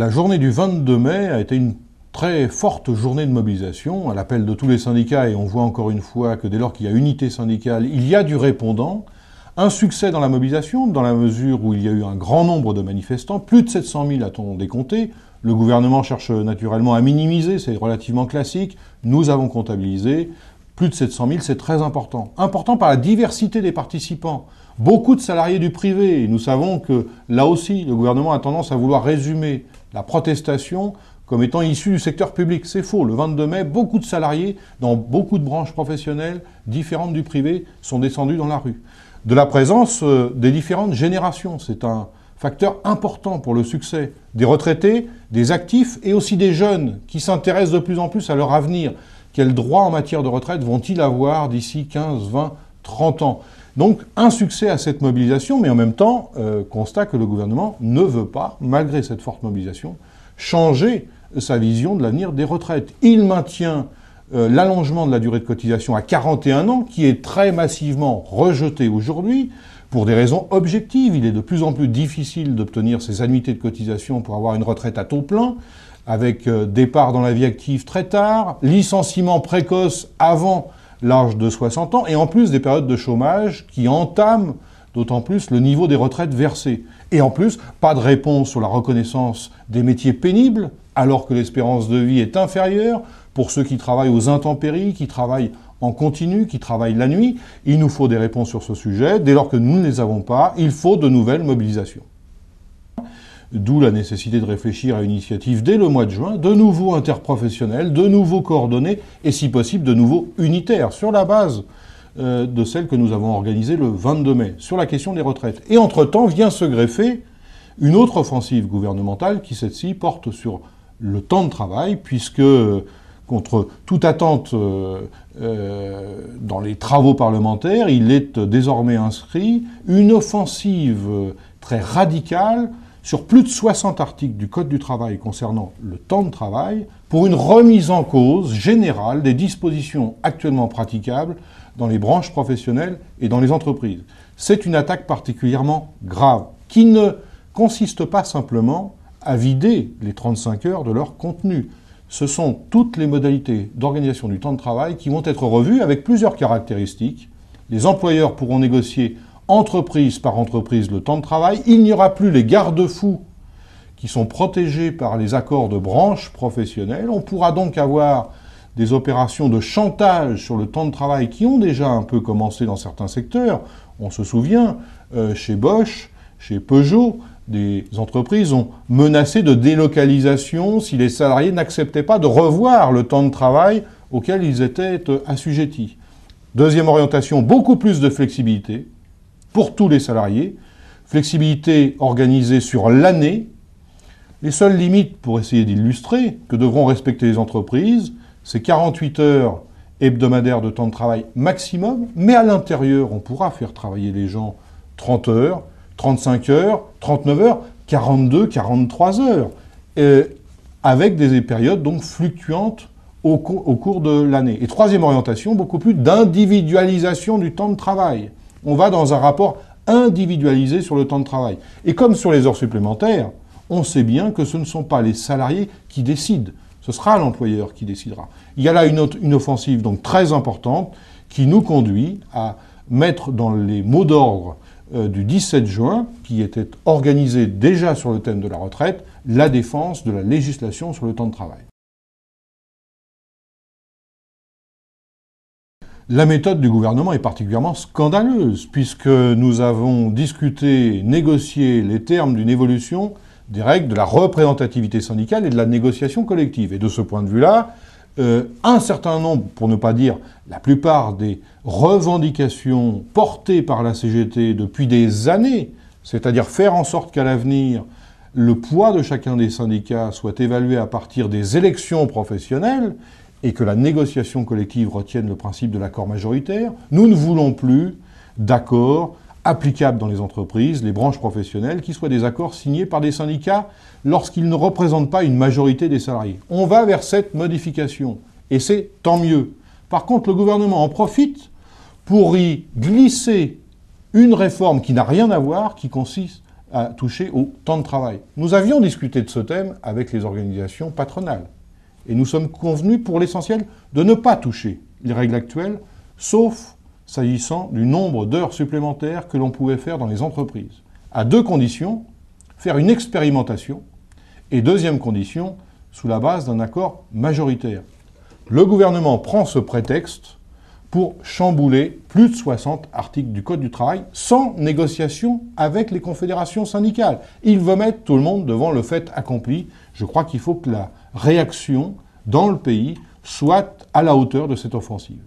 La journée du 22 mai a été une très forte journée de mobilisation, à l'appel de tous les syndicats, et on voit encore une fois que dès lors qu'il y a unité syndicale, il y a du répondant. Un succès dans la mobilisation, dans la mesure où il y a eu un grand nombre de manifestants, plus de 700 000 a-t-on décompté. Le gouvernement cherche naturellement à minimiser, c'est relativement classique. Nous avons comptabilisé plus de 700 000, c'est très important. Important par la diversité des participants. Beaucoup de salariés du privé. Et nous savons que là aussi, le gouvernement a tendance à vouloir résumer la protestation comme étant issue du secteur public. C'est faux. Le 22 mai, beaucoup de salariés dans beaucoup de branches professionnelles différentes du privé sont descendus dans la rue. De la présence des différentes générations. C'est un facteur important pour le succès des retraités, des actifs et aussi des jeunes qui s'intéressent de plus en plus à leur avenir. Quels droits en matière de retraite vont-ils avoir d'ici 15, 20, 30 ans? Donc un succès à cette mobilisation, mais en même temps, constat que le gouvernement ne veut pas, malgré cette forte mobilisation, changer sa vision de l'avenir des retraites. Il maintient l'allongement de la durée de cotisation à 41 ans, qui est très massivement rejeté aujourd'hui, pour des raisons objectives. Il est de plus en plus difficile d'obtenir ces annuités de cotisation pour avoir une retraite à taux plein, avec départ dans la vie active très tard, licenciement précoce avant l'âge de 60 ans, et en plus des périodes de chômage qui entament d'autant plus le niveau des retraites versées. Et en plus, pas de réponse sur la reconnaissance des métiers pénibles, alors que l'espérance de vie est inférieure pour ceux qui travaillent aux intempéries, qui travaillent en continu, qui travaillent la nuit. Il nous faut des réponses sur ce sujet. Dès lors que nous ne les avons pas, il faut de nouvelles mobilisations. D'où la nécessité de réfléchir à une initiative dès le mois de juin, de nouveau interprofessionnelle, de nouveau coordonnée et si possible de nouveau unitaire, sur la base de celle que nous avons organisée le 22 mai, sur la question des retraites. Et entre-temps vient se greffer une autre offensive gouvernementale qui, cette-ci, porte sur le temps de travail, puisque, contre toute attente dans les travaux parlementaires, il est désormais inscrit une offensive très radicale sur plus de 60 articles du Code du travail concernant le temps de travail, pour une remise en cause générale des dispositions actuellement praticables dans les branches professionnelles et dans les entreprises. C'est une attaque particulièrement grave, qui ne consiste pas simplement à vider les 35 heures de leur contenu. Ce sont toutes les modalités d'organisation du temps de travail qui vont être revues avec plusieurs caractéristiques. Les employeurs pourront négocier entreprise par entreprise le temps de travail. Il n'y aura plus les garde-fous qui sont protégés par les accords de branche professionnelle. On pourra donc avoir des opérations de chantage sur le temps de travail qui ont déjà un peu commencé dans certains secteurs. On se souvient, chez Bosch, chez Peugeot, des entreprises ont menacé de délocalisation si les salariés n'acceptaient pas de revoir le temps de travail auquel ils étaient assujettis. Deuxième orientation, beaucoup plus de flexibilité pour tous les salariés. Flexibilité organisée sur l'année. Les seules limites, pour essayer d'illustrer, que devront respecter les entreprises, c'est 48 heures hebdomadaires de temps de travail maximum, mais à l'intérieur, on pourra faire travailler les gens 30 heures, 35 heures, 39 heures, 42, 43 heures, avec des périodes donc fluctuantes au cours de l'année. Et troisième orientation, beaucoup plus d'individualisation du temps de travail. On va dans un rapport individualisé sur le temps de travail. Et comme sur les heures supplémentaires, on sait bien que ce ne sont pas les salariés qui décident. Ce sera l'employeur qui décidera. Il y a là une offensive donc très importante qui nous conduit à mettre dans les mots d'ordre du 17 juin, qui était organisé déjà sur le thème de la retraite, la défense de la législation sur le temps de travail. La méthode du gouvernement est particulièrement scandaleuse, puisque nous avons discuté, négocié les termes d'une évolution des règles de la représentativité syndicale et de la négociation collective. Et de ce point de vue-là, un certain nombre, pour ne pas dire la plupart des revendications portées par la CGT depuis des années, c'est-à-dire faire en sorte qu'à l'avenir, le poids de chacun des syndicats soit évalué à partir des élections professionnelles, et que la négociation collective retienne le principe de l'accord majoritaire, nous ne voulons plus d'accords applicables dans les entreprises, les branches professionnelles, qui soient des accords signés par des syndicats lorsqu'ils ne représentent pas une majorité des salariés. On va vers cette modification, et c'est tant mieux. Par contre, le gouvernement en profite pour y glisser une réforme qui n'a rien à voir, qui consiste à toucher au temps de travail. Nous avions discuté de ce thème avec les organisations patronales. Et nous sommes convenus, pour l'essentiel, de ne pas toucher les règles actuelles, sauf s'agissant du nombre d'heures supplémentaires que l'on pouvait faire dans les entreprises. À deux conditions, faire une expérimentation, et deuxième condition, sous la base d'un accord majoritaire. Le gouvernement prend ce prétexte pour chambouler plus de 60 articles du Code du travail sans négociation avec les confédérations syndicales. Il veut mettre tout le monde devant le fait accompli. Je crois qu'il faut que la réaction dans le pays soit à la hauteur de cette offensive.